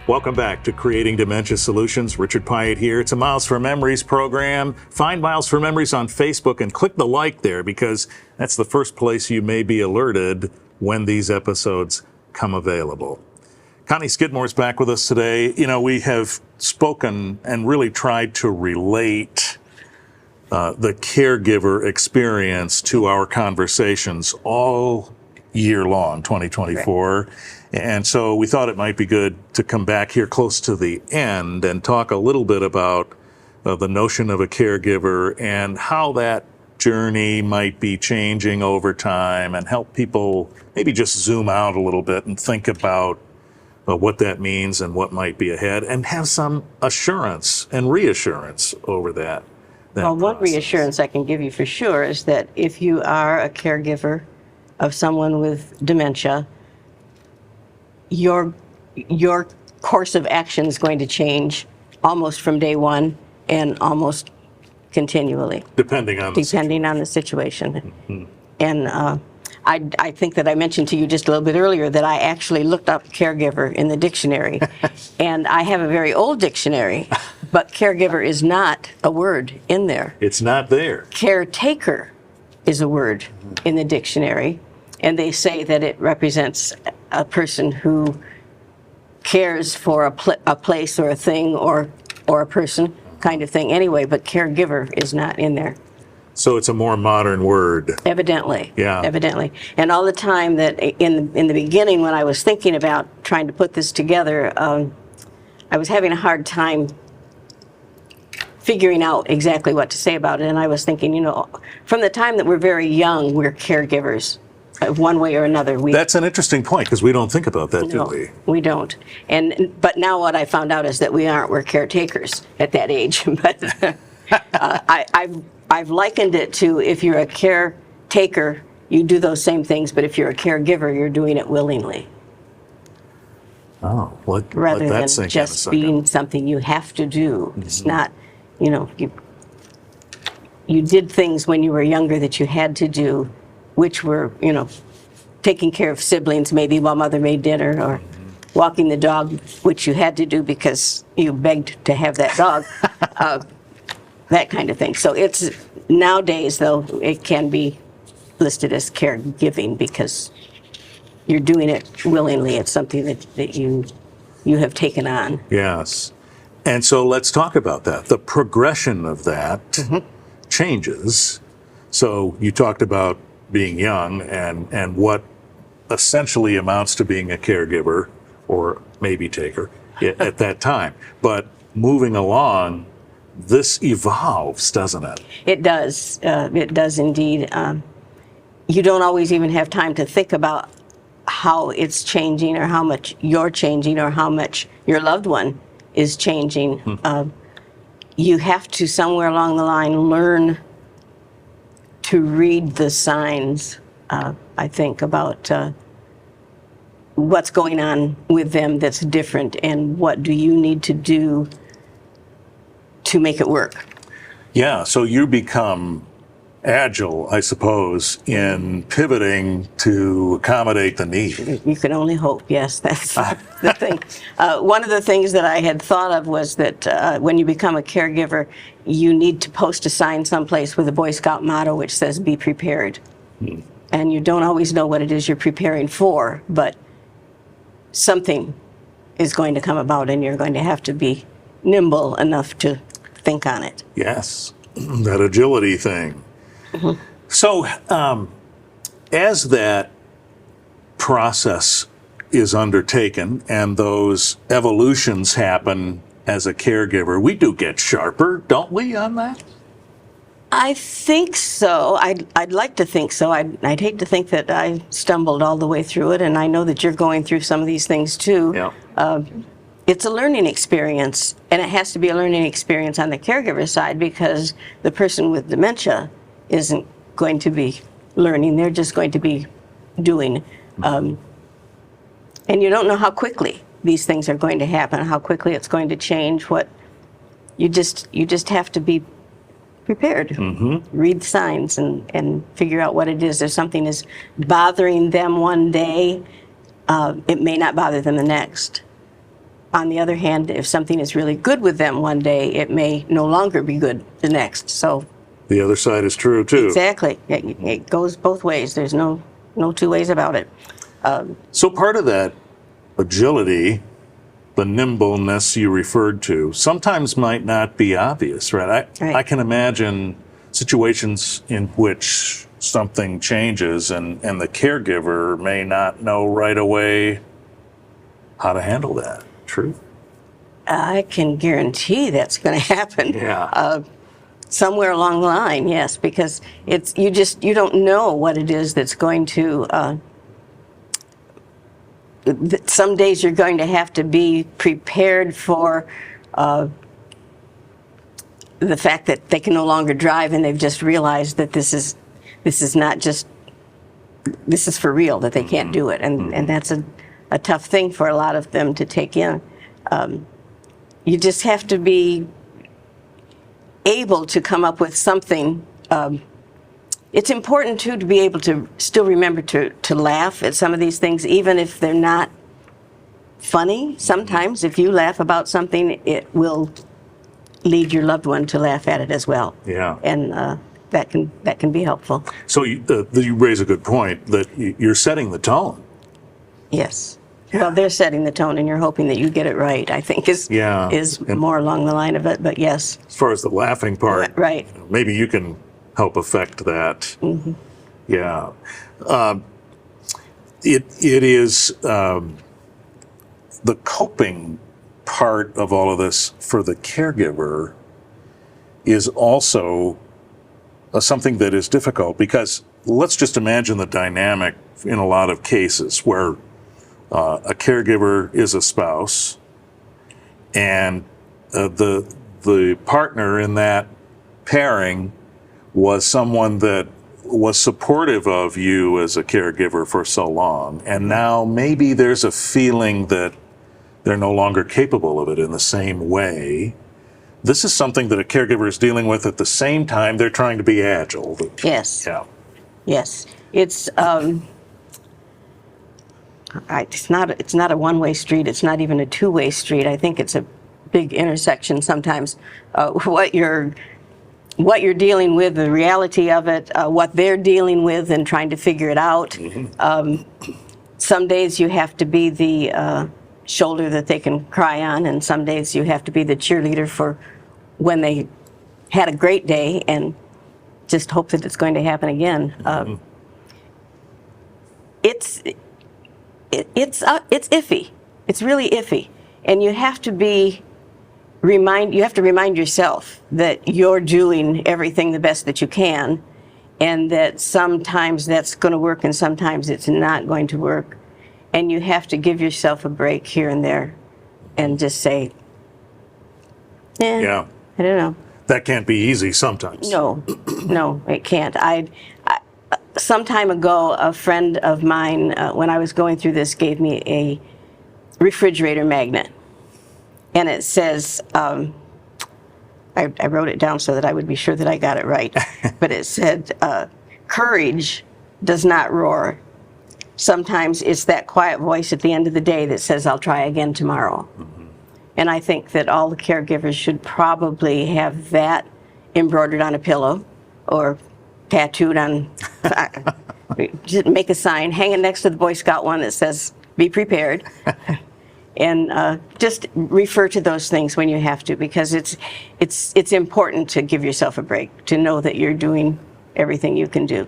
Welcome back to Creating Dementia Solutions. Richard Pyatt here. It's a Miles for Memories program. Find Miles for Memories on Facebook and click the like there, because that's the first place you may be alerted when these episodes come available. Connie Skidmore's back with us today. You know, we have spoken and really tried to relate the caregiver experience to our conversations all year long, 2024. Right. And so we thought it might be good to come back here close to the end and talk a little bit about the notion of a caregiver and how that journey might be changing over time, and help people maybe just zoom out a little bit and think about what that means and what might be ahead, and have some assurance and reassurance over that. Well, one reassurance I can give you for sure is that if you are a caregiver of someone with dementia, your course of action is going to change almost from day one and almost continually. Depending on the situation. Mm-hmm. And I think that I mentioned to you just a little bit earlier that I actually looked up caregiver in the dictionary. And I have a very old dictionary, but caregiver is not a word in there. It's not there. Caretaker is a word in the dictionary. And they say that it represents a person who cares for a place or a thing or a person kind of thing anyway, but caregiver is not in there. So it's a more modern word. Evidently. Yeah. Evidently. And all the time that in the beginning when I was thinking about trying to put this together, I was having a hard time figuring out exactly what to say about it. And I was thinking, you know, from the time that we're very young, we're caregivers. One way or another. That's an interesting point, because we don't think about that, do we? We don't. But now what I found out is that we're caretakers at that age. But I've likened it to, if you're a caretaker, you do those same things, but if you're a caregiver, you're doing it willingly. Oh, rather than just being something you have to do. Mm-hmm. It's not, you know, you did things when you were younger that you had to do, which were, you know, taking care of siblings maybe while mother made dinner, or walking the dog, which you had to do because you begged to have that dog, that kind of thing. So it's, nowadays though, it can be listed as caregiving because you're doing it willingly. It's something that you have taken on. Yes. And so let's talk about that. The progression of that changes. So you talked about being young and what essentially amounts to being a caregiver or maybe taker at that time. But moving along, this evolves, doesn't it? It does. It does indeed. You don't always even have time to think about how it's changing, or how much you're changing, or how much your loved one is changing. You have to, somewhere along the line, learn to read the signs, I think, about what's going on with them that's different, and what do you need to do to make it work. Yeah, so you become agile, I suppose, in pivoting to accommodate the need. You can only hope, yes, that's the thing. One of the things that I had thought of was that when you become a caregiver, you need to post a sign someplace with a Boy Scout motto which says, "Be prepared." And you don't always know what it is you're preparing for, but something is going to come about, and you're going to have to be nimble enough to think on it. Yes, that agility thing. So as that process is undertaken and those evolutions happen as a caregiver, we do get sharper, don't we, on that? I think so. I'd like to think so. I'd hate to think that I stumbled all the way through it, and I know that you're going through some of these things too. Yeah. It's a learning experience, and it has to be a learning experience on the caregiver side, because the person with dementia isn't going to be learning. They're just going to be doing. And you don't know how quickly these things are going to happen, how quickly it's going to change. You just have to be prepared. Read signs and figure out what it is. If something is bothering them one day, it may not bother them the next. on the other hand, if something is really good with them one day, it may no longer be good the next. So The other side is true too. exactly, it goes both ways. There's no two ways about it. So part of that agility, the nimbleness you referred to, sometimes might not be obvious, right? Right. I can imagine situations in which something changes and the caregiver may not know right away how to handle that. True? I can guarantee that's going to happen. Yeah. Somewhere along the line, yes, because you don't know what it is that's going to. Some days you're going to have to be prepared for the fact that they can no longer drive, and they've just realized that this is not just, this is for real, that they can't do it, and that's a tough thing for a lot of them to take in. You just have to be able to come up with something. It's important too to be able to still remember to laugh at some of these things, even if they're not funny. Sometimes if you laugh about something, it will lead your loved one to laugh at it as well. Yeah. And that can be helpful. So you raise a good point that you're setting the tone. Yes. Well, they're setting the tone, and you're hoping that you get it right, I think is more along the line of it. But yes. As far as the laughing part, right. Maybe you can help affect that. Mm-hmm. Yeah. It is the coping part of all of this for the caregiver is also something that is difficult, because let's just imagine the dynamic in a lot of cases where a caregiver is a spouse, and the partner in that pairing was someone that was supportive of you as a caregiver for so long, and now maybe there's a feeling that they're no longer capable of it in the same way. This is something that a caregiver is dealing with at the same time they're trying to be agile. Yes. Yeah. Yes. It's not a one-way street. It's not even a two-way street. I think it's a big intersection sometimes. What you're dealing with, the reality of it, what they're dealing with, and trying to figure it out. Mm-hmm. Some days you have to be the shoulder that they can cry on, and some days you have to be the cheerleader for when they had a great day, and just hope that it's going to happen again. Mm-hmm. It's iffy. It's really iffy, and you have to remind yourself that you're doing everything the best that you can, and that sometimes that's going to work and sometimes it's not going to work, and you have to give yourself a break here and there, and just say, yeah, I don't know. That can't be easy sometimes. No, it can't. Some time ago, a friend of mine, when I was going through this, gave me a refrigerator magnet. And it says, I wrote it down so that I would be sure that I got it right. But it said, courage does not roar. Sometimes it's that quiet voice at the end of the day that says, I'll try again tomorrow. Mm-hmm. And I think that all the caregivers should probably have that embroidered on a pillow or tattooed on, just make a sign, hang it next to the Boy Scout one that says, be prepared. And just refer to those things when you have to, because it's important to give yourself a break, to know that you're doing everything you can do.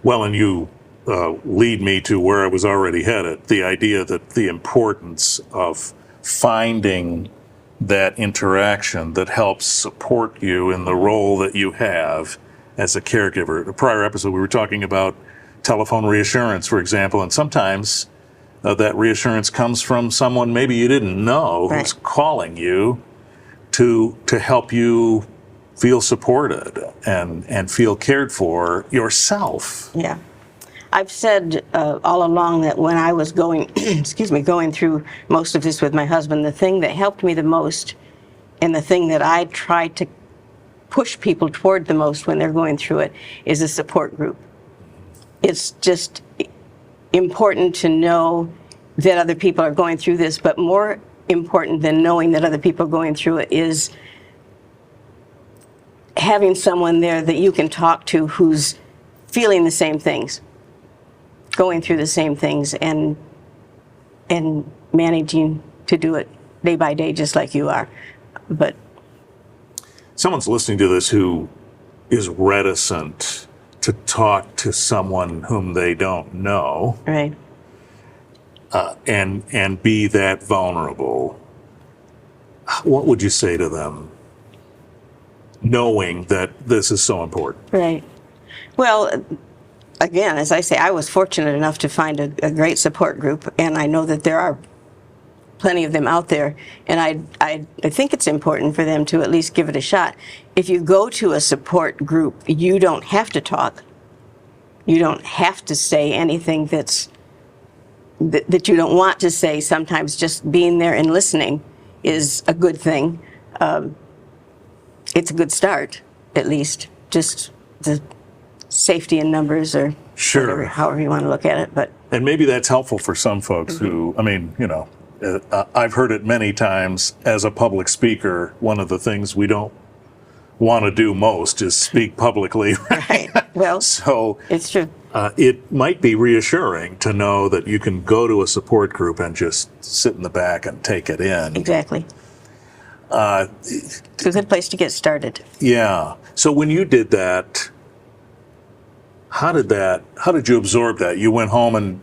Well, and you lead me to where I was already headed, the idea that the importance of finding that interaction that helps support you in the role that you have as a caregiver. In a prior episode, we were talking about telephone reassurance, for example, and sometimes that reassurance comes from someone maybe you didn't know, right, who's calling you to help you feel supported and feel cared for yourself. Yeah. I've said all along that when I was going through most of this with my husband, the thing that helped me the most, and the thing that I try to push people toward the most when they're going through it, is a support group. It's just important to know that other people are going through this, but more important than knowing that other people are going through it is having someone there that you can talk to who's feeling the same things, going through the same things, and managing to do it day by day just like you are. But someone's listening to this who is reticent to talk to someone whom they don't know, right. And be that vulnerable. What would you say to them, knowing that this is so important? Right. Well, again, as I say, I was fortunate enough to find a great support group, and I know that there are plenty of them out there, and I think it's important for them to at least give it a shot. If you go to a support group, you don't have to talk. You don't have to say anything that you don't want to say. Sometimes just being there and listening is a good thing. It's a good start, at least. Just the safety in numbers, or Sure. whatever, however you want to look at it. But And maybe that's helpful for some folks who, I mean, I've heard it many times as a public speaker. One of the things we don't want to do most is speak publicly. right. Well, So it's true. it might be reassuring to know that you can go to a support group and just sit in the back and take it in. Exactly. It's a good place to get started. Yeah. So when you did that, how did you absorb that? You went home and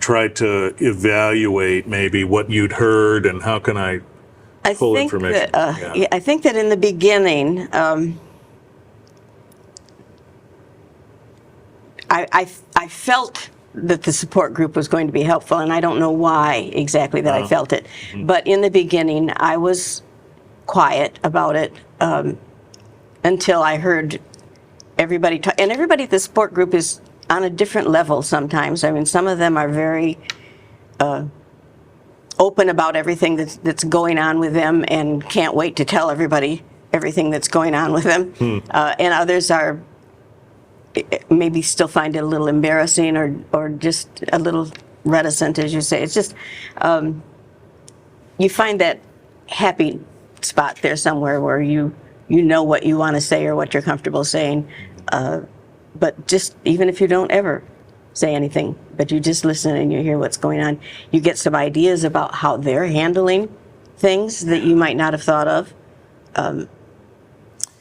tried to evaluate maybe what you'd heard and how can I pull information? I think that in the beginning, I felt that the support group was going to be helpful, and I don't know why exactly that I felt it. But in the beginning, I was quiet about it until I heard everybody talk. And everybody at the support group is on a different level sometimes. I mean, some of them are very open about everything that's going on with them and can't wait to tell everybody everything that's going on with them. And others are maybe still find it a little embarrassing or just a little reticent, as you say. It's just, you find that happy spot there somewhere where you know what you want to say or what you're comfortable saying. But just, even if you don't ever say anything, but you just listen and you hear what's going on, you get some ideas about how they're handling things that you might not have thought of.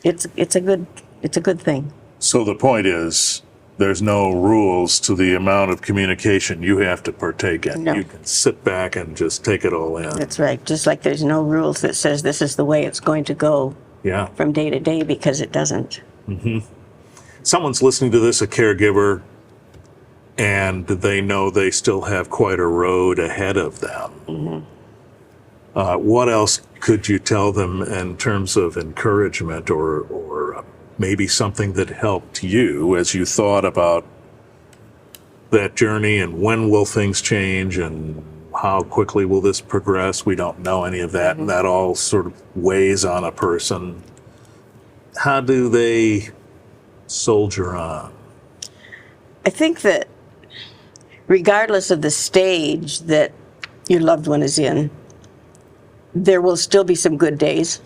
It's a good thing. So the point is, there's no rules to the amount of communication you have to partake in. No. You can sit back and just take it all in. That's right. Just like there's no rules that says this is the way it's going to go Yeah. from day to day, because it doesn't. Someone's listening to this, a caregiver, and they know they still have quite a road ahead of them. What else could you tell them in terms of encouragement or maybe something that helped you as you thought about that journey, and when will things change and how quickly will this progress? We don't know any of that, and that all sort of weighs on a person. How do they soldier on? I think that regardless of the stage that your loved one is in, there will still be some good days,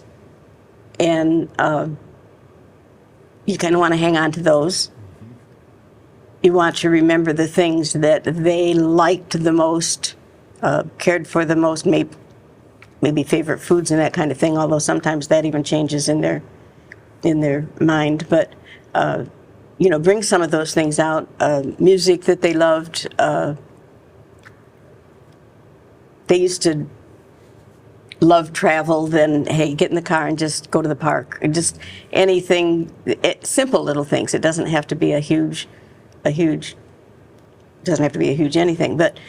and you kind of want to hang on to those. You want to remember the things that they liked the most, cared for the most, maybe favorite foods and that kind of thing, although sometimes that even changes in their mind. But bring some of those things out. Music that they loved. They used to love travel. Then, hey, get in the car and just go to the park. And just anything, simple little things. It doesn't have to be a huge anything. But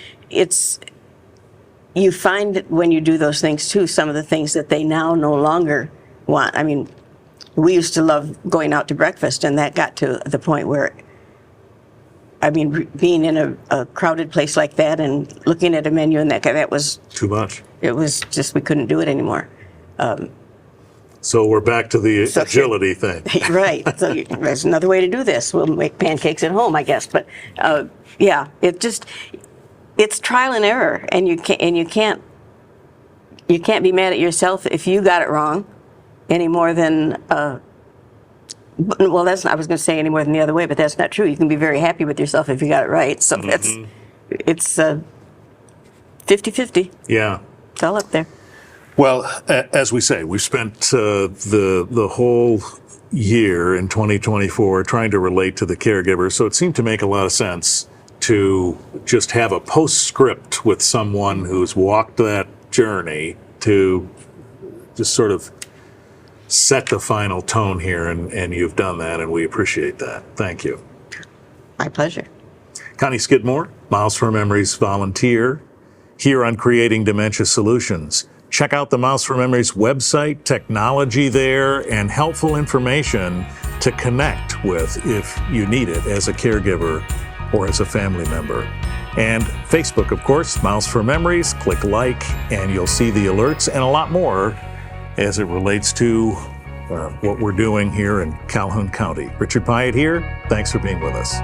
you find that when you do those things too, some of the things that they now no longer want. I mean, we used to love going out to breakfast, and that got to the point where, being in a crowded place like that and looking at a menu and that was Too much. It was just, we couldn't do it anymore. So we're back to the agility thing. Right. So there's another way to do this. We'll make pancakes at home, I guess. But it's trial and error, and you can't you can't be mad at yourself if you got it wrong any more than, well, that's not, I was going to say any more than the other way, but that's not true. You can be very happy with yourself if you got it right. So it's 50-50. Yeah. It's all up there. Well, as we say, we've spent the whole year in 2024 trying to relate to the caregiver, so it seemed to make a lot of sense to just have a postscript with someone who's walked that journey to just sort of set the final tone here, and you've done that, and we appreciate that. Thank you. My pleasure. Connie Skidmore, Miles for Memories volunteer here on Creating Dementia Solutions. Check out the Miles for Memories website, technology there, and helpful information to connect with if you need it as a caregiver or as a family member. And Facebook, of course, Miles for Memories. Click like, and you'll see the alerts and a lot more as it relates to what we're doing here in Calhoun County. Richard Pyatt here. Thanks for being with us.